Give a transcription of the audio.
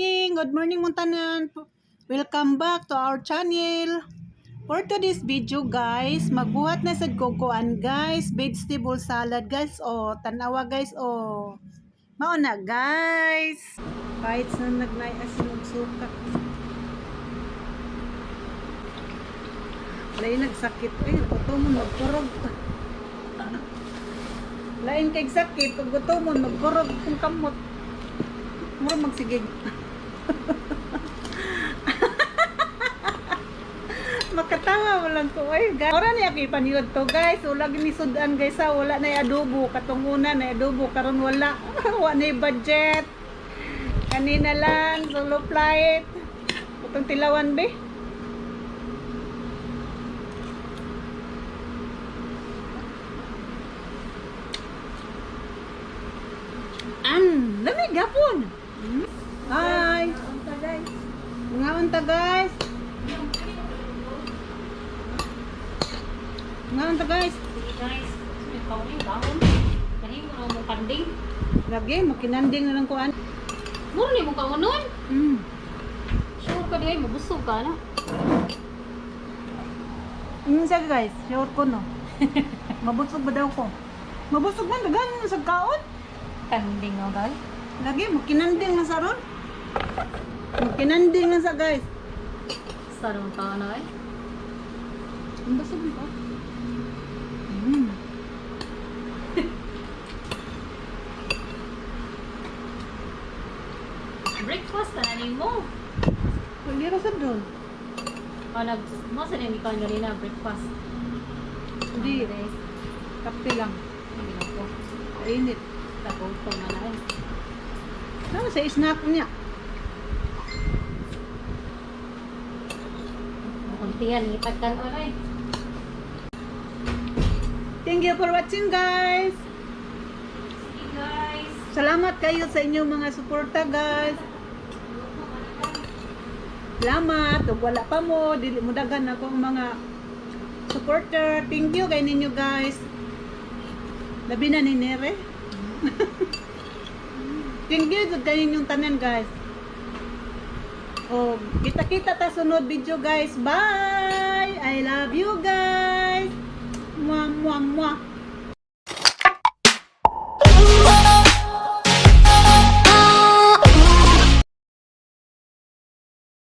Good morning Montanan. Welcome back to our channel. For today's video guys, magbuhat na sad ko kuan guys, vegetable salad guys. O, tanawa guys. O, mao na guys. Kahit sa nagnay asin ug suka. Lain nagsakit gutomon magkurog. Lain kay sakit ug gutomon magkurog kung kamot. Mura magsigig. Makatawa mo lang ko. Ay, guys. Ora niya kipaniod to, guys. Wala ginisudan, guys. Wala na adobo. Katong una na adobo. Karon wala. Wala na budget. Kanina lang. Solo flight. Itong tilawan, be. Lamig gapon. Hi. Mga unta, guys. Mga unta, guys. Sige guys, ikaw ni bahon. Kani mo mo kanding. Lagi, makinanding na lang kuan. Muro ni mo kaunon. Sure ka diay mabusog ka na. Sa guys, sure ko no. Mabusog ba daw ko? Mabusog man dagan sa kaon. Kanding o guys. Lagi, makinanding na sa ron. Makinanding na sa guys. Sarong ka na eh. Ang busog mo pa. Breakfast na nanin mo. Hindi ra sa doon. Masa na ni kan ganina breakfast. Hindi. guys. Kape lang. Hindi lang po. Init. Tagutong na na eh. Ano sa snack niya? Kuntihan itagkan o na eh. Thank you for watching guys. Sige guys. Salamat kayo sa inyong mga suporta guys. Salamat. Ug wala pa mo, dili mo dagan akong mga supporter. Thank you kay ninyo guys. Labi na ni Nere. Thank you sa inyong tanan guys. Oh, kita-kita ta sunod video guys. Bye. I love you guys. Mwah mwah mwah.